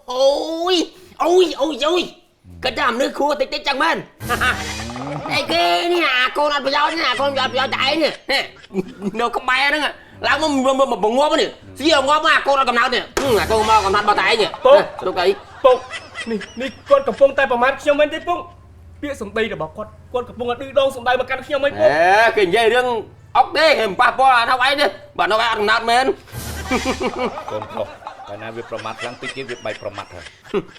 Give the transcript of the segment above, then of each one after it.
ôi cái đám nước khua tích chẳng bênไอ้เก้เนี่ยโกนอัดประโยชน์เนี่ยโกนอัดประโยชน์ใจเนี่ยเดี๋ยวก็ไปนั่นไงแล้วมันงอมันเนี่ยเสียงอมาโกนอัดกำนัดเนี่ยโกนมากำนัดมาตายเนี่ยปุ๊บดูไก่ปุ๊บนี่ก้นกับปุ้งแต่ประมาณเขี้ยวมันได้ปุ้งเปี้ยสมตีแต่บอกก้นกับปุ้งดื้อดองสมได้มากันเขี้ยวไม่ปุ้งcái gì đừng ốc đê hình pa po thao ấy đi bạn nó ăn nát men កូនប្រុសកាលណាវាប្រមាថខ្លាំងតិចទៀតវាបែកប្រមាថហើយ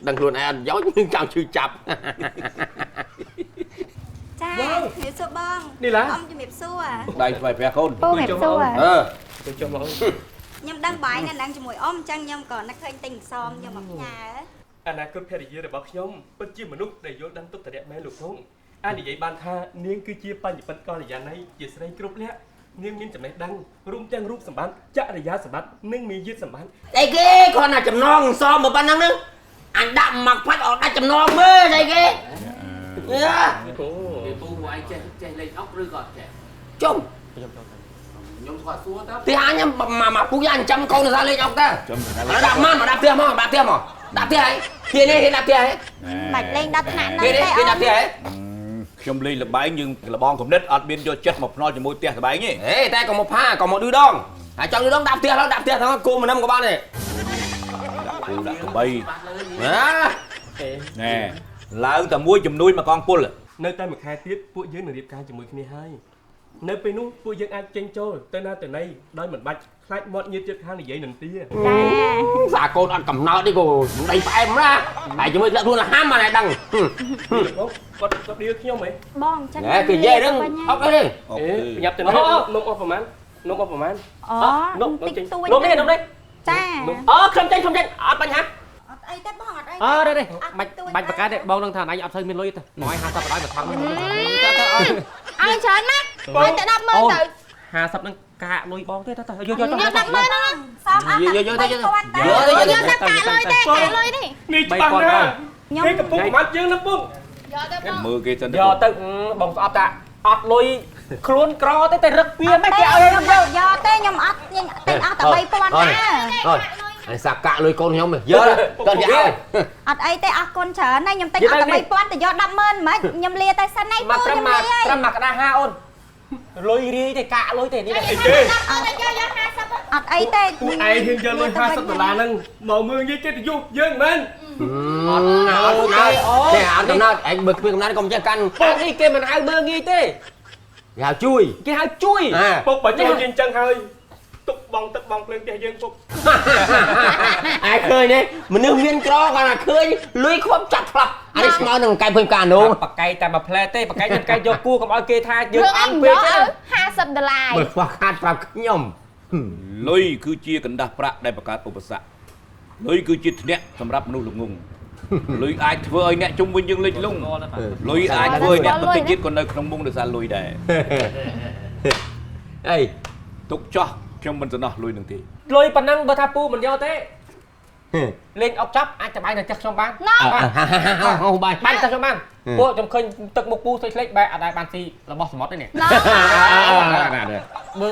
ដឹងខ្លួនឯងអត់យោnhưngចង់ឈឺចាប់ចាជំរាបសួរបងនេះឡាអ៊ំជំរាបសួរដៃស្វ័យព្រះកូន ពូជំរាបសួរ ទៅចុះមកខ្ញុំដឹងបាយនៅនឹងជាមួយអ៊ំអញ្ចឹងខ្ញុំក៏នឹកឃើញទិញសំខ្ញុំមកផ្ញើអនាគតភរិយារបស់ខ្ញុំពិតជាមនុស្សដែលយល់ដឹងទុកតរៈមែនលោកផងអានិយាយបានថានាងគឺជាបញ្ញបិតកល្យាណីជាស្រីគ្រប់លក្ខនាងមានចំណេះដឹងរួមទាំងរូបសម្បត្តិចរិយាសម្បត្តិនិងមាយាទសម្បត្តិអីគេគាត់ណាចំណងសមមកប៉ុណ្ណឹងហ្នឹងអញដាក់មកផាច់អត់ដាច់ចំណងមើលអីគេអូពូឯងចេះលេងអុកឬក៏ចេះចុំខ្ញុំស្គាល់សួរតើទីអញមកពូយ៉ាអញ្ចឹមកូនទៅលេងអុកតើដាក់មកដាក់ផ្ទះមកដាក់ផ្ទះមកដាក់ផ្ទះហើយហ៊ានទេដាក់ផ្ទះហើយបាច់លេងដាក់ថ្នាក់ហ្នឹងទេហ៊ានដាក់ផ្ទះហើយខ្ញុំលេងលបែងយើងលបងកំណត់អត់មានយកចិត្តមកភ្នាល់ជាមួយផ្ទះលបែងទេហេតែក៏មកផាក៏មកឌឺដងហើយចង់ឌឺដងដាក់ផ្ទះហើយដាក់ផ្ទះហ្នឹងគោម្នឹមក៏បានដែរដាក់គូដាក់កបី ណែឡើងតែមួយជំនួយមកកងពលនៅតែមួយខែទៀតពួកយើងនឹងរៀបការជាមួយគ្នាហើយនៅពេលនោះពួកយើងអាចចេញចូលទៅណាទៅណីដោយមិនបាច់ខ្លាចមាត់ញៀតជិតខាងនិយាយនឹងទីចាសាកូនអត់កំណត់ទេគូដៃផ្អែមណាហើយជាមួយធ្លាក់ខ្លួនហាមមកតែដឹងគាត់ឌឺខ្ញុំហ៎បងចឹងណែគេនិយាយហ្នឹងអត់ទេប្រញាប់ទៅនំអស់ប្រមាណនំអស់ប្រមាណនំតិចតួចនំនេះចាខ្ញុំចេញអត់បញ្ហាអត់អីទេបងអត់អីទេបាច់បកាទេបងនឹងថាអញអត់សូវមានលុយទេ150បណ្ដោយមកថងឲ្យច្រើនណាស់ឲ្យតែ100000ទៅ50នឹងកាក់លុយបងទេតើយក100000ហ្នឹងសំអត់យកយកតែកាក់លុយទេកាក់លុយនេះនេះច្បាស់ណាស់គេកំពុងបាត់យើងណាពុកយកទៅបងមើលគេសិនយកទៅបងស្អប់តាអត់លុយខ្លួនក្រទេតែរឹកវាមិនគេឲ្យយកទេខ្ញុំអត់ទិញអស់តែ3000ណាអញសាកាក់លុយកូនខ្ញុំយកទៅយកឲ្យអត់អីទេអស់គុណច្រើនណាស់ខ្ញុំទិញអស់តែ3000ទៅយក100000មិនខ្ញុំលាតែសិនឯងពូខ្ញុំលាហើយត្រឹមមកក្តារ5អូនលុយរីទេកាក់លុយទេនេះអីទេអត់អីទេពួកឯងហ៊ានយកលុយ$50ហ្នឹងមកមើលងាយគេទៅយុះយើងមែនអត់ទេអត់កំណត់ឯងមើលគ្មានកំណត់កុំចេះកាន់នេះគេមិនហៅមើលងាយទេគេហៅជួយពុកបើចូលជាអញ្ចឹងហើយទុកបងទឹកបងភ្លើងផ្ទះយើងពុកអាយឃើញទេមនុស្សមានក្រគាត់ថាឃើញលុយខ្វប់ចាត់ផ្លាប់អានេះស្មើនឹងកែភើញការនោះបកកែតែមួយផ្លែទេបកកែខ្ញុំកែយកគូកុំឲ្យគេថាយើងអន់ពេកទេ$50មើលខ្វះខាតប្រាប់ខ្ញុំលុយគឺជាកណ្ដាស់ប្រាក់ដែលបង្កើតឧបសគ្គលុយគឺជាធ្នាក់សម្រាប់មនុស្សល្ងងលុយអាចធ្វើឲ្យអ្នកជុំវិញយើងលិចលង់លុយអាចធ្វើឲ្យអ្នកបន្តិចទៀតក៏នៅក្នុងមុខដោយសារលុយដែរអីទុកចោះខ្ញុំមិនសំណោះលុយនឹងទេលុយប៉ុណ្ណឹងបើថាពូមិនយកទេលេងអុកចាប់អាចចាំបាយនៅផ្ទះខ្ញុំបានហូបបាយទៅខ្ញុំបានពួកខ្ញុំឃើញទឹកមុខពូស្លេកបែរអត់ដែរបានស៊ីរបស់សមុទ្រទេនេះមើ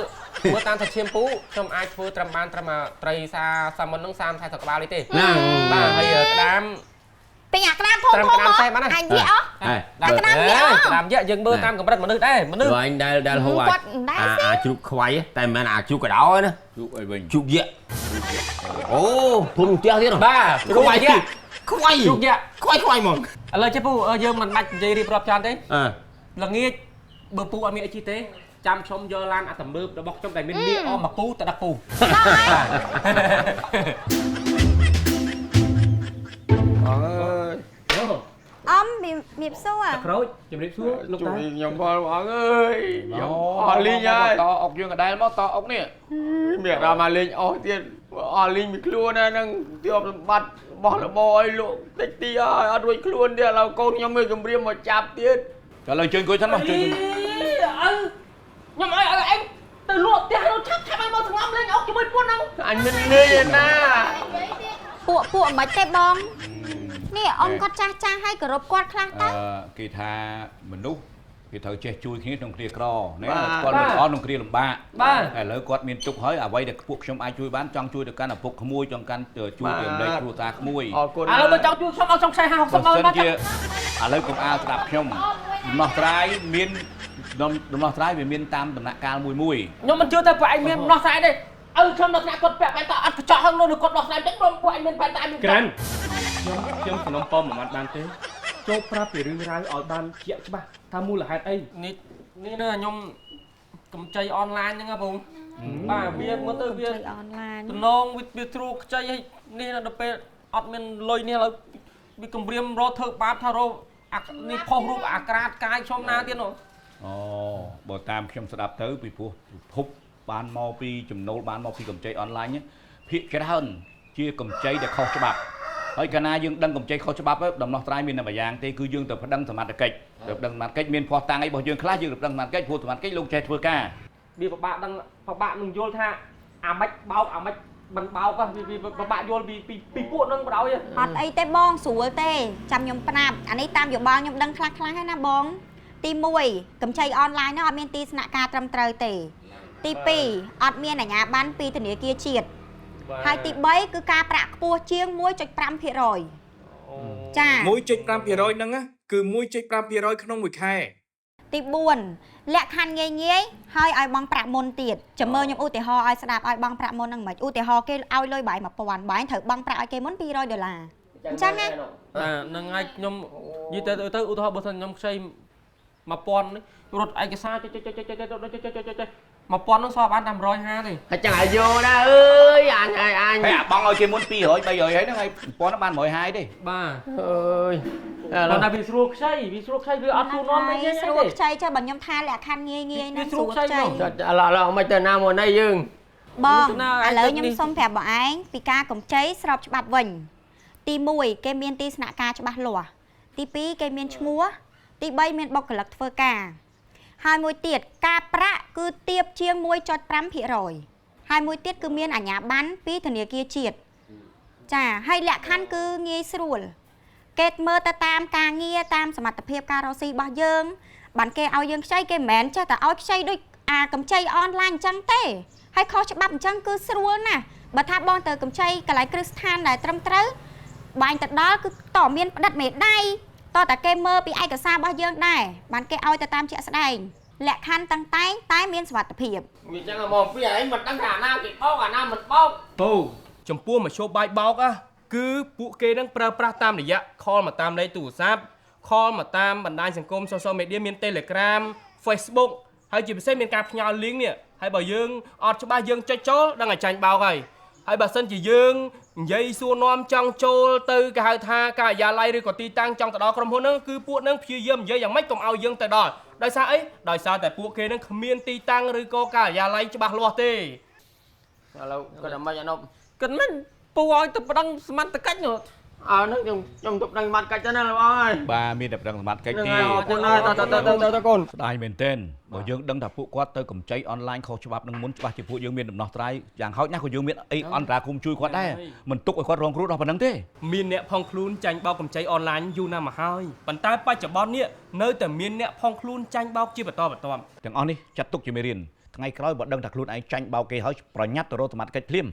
លតាមថាឈាមពូខ្ញុំអាចធ្វើត្រឹមបានត្រឹមត្រីសាសាមុននឹង30 40ក្បាលទេបាទហើយក្តាមពេញអាក្តាមធំធំមកអញនិយាយអស់ក្តាមយកយើងមើលតាមកម្រិតមនុស្សដែរមនុស្សអញដែលហូបអាជ្រូកខ្វៃតែមិនមែនអាជ្រូកកដោណាជ្រូកអីវិញជ្រូកយកអូធំផ្ទះទៀតបាទខ្វៃយកខ្វៃជ្រូកយកខ្វៃហ្មងឥឡូវចេះពូយើងមិនដាច់និយាយរៀបរាប់ចានទេល្ងាចបើពូអត់មានអីជីទេចាំខ្ញុំយកឡានអាតម្រើបរបស់ខ្ញុំដែលមានមាសអស់មកពូទៅដាក់ពូអមមានសួរក្រូចជំរាបសួរលោកតាខ្ញុំបងអងអើយខ្ញុំអស់លីងហើយតអុកយើងកដែលមកតអុកនេះមានអារម្មណ៍លេងអស់ទៀតអស់លីងមួយខ្លួនណានឹងទាប់សម្បត្តិរបស់របរអីលោកតិចទីហើយអត់រួចខ្លួនទៀតឥឡូវកូនខ្ញុំមើលគម្រាមមកចាប់ទៀតចូលឡើងជើងគួយសិនមកជើងខ្ញុំឲ្យឯងទៅលក់ផ្ទះនោះឆាប់ឲ្យមកសងំលេងអុកជាមួយពួនហ្នឹងអញមិនលេងទេណាពួកមិនទេបងនេះអ៊ំគាត់ចាស់ហើយគោរពគាត់ខ្លះទៅគេថាមនុស្ស ពីត្រូវចេះជួយគ្នាក្នុងគ្រាក្រណាគាត់មិនអត់ក្នុងគ្រាលំបាកឥឡូវគាត់មានទុកហើយអ្វីដែលពួកខ្ញុំអាចជួយបានចង់ជួយទៅកាន់ឪពុកក្មួយចង់កាន់ជួយទៅលេខគ្រួសារក្មួយ អរគុណ ឥឡូវបើចង់ជួយខ្ញុំឲ្យខ្ញុំខ្ចី50 60 បើ ម៉ឺន សិន មក ជាឥឡូវកុំអាលស្ដាប់ខ្ញុំដំណោះស្រាយមានដំណោះស្រាយវាមានតាមដំណាក់កាលមួយ ខ្ញុំមិនជឿតែពួកឯងមានដំណោះស្រាយទេឲ្យខ្ញុំដល់ថ្នាក់គាត់ពាក់បែបតអត់កញ្ចក់ហ្នឹងនៅគាត់ដោះស្រាយតិចព្រមពួកឯងមានបែបតែមាន ក្រាន់ខ្ញុំសំណុំពរមិនបានទេចូលប្រាប់ពីរឿងរ៉ាវឲ្យបានជាក់ច្បាស់ថាមូលហេតុអី នេះខ្ញុំកម្ចីអនឡាញហ្នឹងហ៎បងបាទវាមកទៅវា អនឡាញ តំណងវាទ្រូខ្ចីឲ្យនេះដល់ពេលអត់មានលុយនេះឥឡូវវាគម្រាមរកធ្វើបាបថារកនេះផុសរូបអាក្រាតកាយខ្ញុំណាទៀតនោះ អូបើតាមខ្ញុំស្ដាប់ទៅពីព្រោះភពបានមកពីចំណូលបានមកពីកម្ចីអនឡាញភាគច្រើនជាកម្ចីដែលខុសច្បាប់ហើយកាលណាយើងដឹងកម្ចីខុសច្បាប់ដំណោះស្រាយមានតែមួយយ៉ាងទេគឺយើងទៅប្តឹងសមត្ថកិច្ចទៅប្តឹងសមត្ថកិច្ចមានភ័ស្តុតាងអីរបស់យើងខ្លះយើងទៅប្តឹងសមត្ថកិច្ចព្រោះសមត្ថកិច្ចលោកចេះធ្វើការ វាពិបាកនឹងយល់ថាអាម៉េចបោកអាម៉េចមិនបោកវាពិបាកយល់ពីពួកនឹងបដ ாய் អត់អីទេបងស្រួលទេចាំខ្ញុំប្រាប់អានេះតាមយោបល់ខ្ញុំដឹងខ្លះៗហើយណាបងទី1កម្ចីអនឡាញនោះអត់មានទីស្នាក់ការត្រឹមត្រូវទេទី2អត់មានអាជ្ញាប័ណ្ណពីធនាគារជាតិហើយទី3គឺការប្រាក់ខ្ពស់ជាង 1.5% ចា 1.5% ហ្នឹងគឺ 1.5% ក្នុងមួយខែ ទី4លក្ខខណ្ឌងាយហើយឲ្យបងប្រាក់មុនទៀតចាំមើលខ្ញុំឧទាហរណ៍ឲ្យស្ដាប់ឲ្យបងប្រាក់មុនហ្នឹងមិនឧទាហរណ៍គេឲ្យលុយបាយ 1000 បាយត្រូវបងប្រាក់ឲ្យគេមុន$200 អញ្ចឹងណា ហ្នឹងហើយខ្ញុំនិយាយទៅឧទាហរណ៍បើសិនខ្ញុំខ្ចី 1000 នេះរត់ឯកសារ1000នោះសល់បានតែ150ទេ ហើយchẳng ai vô đó ơi anh ហើយអាបងឲ្យគេមុន200 300ហើយហ្នឹងហើយប៉ុណ្ណឹងបាន150ទេ បាទ ơi ប៉ុន្តែវាស្រួលខ្ចីវាអត់ទូនាំទេ ស្រួលខ្ចីចុះបើខ្ញុំថាលក្ខខណ្ឌងាយហ្នឹងស្រួលខ្ចី lo mấy tên nào ở đây dương បងឥឡូវខ្ញុំសុំប្រាប់បងឯងពីការកម្ចីស្របច្បាប់វិញទី1គេមានទីស្នាក់ការច្បាស់លាស់ទី2គេមានឈ្មោះទី3មានបុគ្គលិកធ្វើការហើយមួយទៀតការប្រាក់គឺទាបជាង 1.5% ហើយមួយទៀតគឺមានអាជ្ញាប័ណ្ណពីធនាគារជាតិចាហើយលក្ខខណ្ឌគឺងាយស្រួលគេមើលទៅតាមការងារតាមសមត្ថភាពការរកស៊ីរបស់យើងបានគេឲ្យយើងខ្ចីគេមិនមែនចេះតែឲ្យខ្ចីដូចអាកម្ចីអនឡាញអញ្ចឹងទេហើយខុសច្បាប់អញ្ចឹងគឺស្រួលណាស់បើថាបងទៅកម្ចីកន្លែងគ្រឹះស្ថានដែលត្រឹមត្រូវបាញ់ទៅដល់គឺតើមានផ្ដិតមេដៃតើតែគេមើលពីឯកសាររបស់យើងដែរបានគេឲ្យទៅតាមជាក់ស្ដែងលក្ខខណ្ឌតាំងតែមានសុវត្ថិភាព vì chẳng là một cái ấy mình đang khả năng thì bóc khả năng mình bóc ពូចំពោះមធ្យោបាយបោកគឺពួកគេនឹងប្រើប្រាស់តាមរយៈ call មកតាមលេខទូរស័ព្ទ call មកតាមបណ្ដាញសង្គម social media មាន Telegram Facebook ហើយជាពិសេសមានការផ្ញើ link នេះហើយបើយើងអត់ច្បាស់យើងចុចចូលដឹងតែចាញ់បោកហើយបើសិនជាយើងនិយាយសួរនាំចង់ចូលទៅគេហៅថាការិយាល័យឬក៏ទីតាំងចង់ទៅដល់ក្រុមហ៊ុនហ្នឹងគឺពួកហ្នឹងព្យាយាមនិយាយយ៉ាងម៉េចកុំឲ្យយើងទៅដល់ដោយសារអីដោយសារតែពួកគេហ្នឹងគ្មានទីតាំងឬក៏ការិយាល័យច្បាស់លាស់ទេ là cái làm mấy anh không គិតមិនពូឲ្យទៅប្តឹងសមត្ថកិច្ចនោះ nó trong tục đánh mặt cái chân này là bóc ơi បាទមានតែប្តឹងសមត្ថកិច្ចទេ con ơi tao con ស្ដាយមែនទែនបើយើងដឹងថាពួកគាត់ទៅកម្ចីអនឡាញខុសច្បាប់នឹងមុនច្បាស់ជាពួកយើងមានដំណោះស្រាយយ៉ាងហោចណាស់ក៏យើងមានអីអន្តរាគមជួយគាត់ដែរមិនទុកឲ្យគាត់រងគ្រោះដល់ប៉ុណ្្នឹងទេ មានអ្នកផងខ្លួនចាញ់បោកកម្ចីអនឡាញយូរណាស់មកហើយប៉ុន្តែបច្ចុប្បន្ននេះនៅតែមានអ្នកផងខ្លួនចាញ់បោកជាបន្តបន្ទាប់ ទាំងអស់នេះចាត់ទុកជាមេរៀនថ្ងៃក្រោយបើដឹងថាខ្លួនឯងចាញ់បោកគេហើយប្រញាប់ទៅរកសមត្ថកិច្ចភ្លាម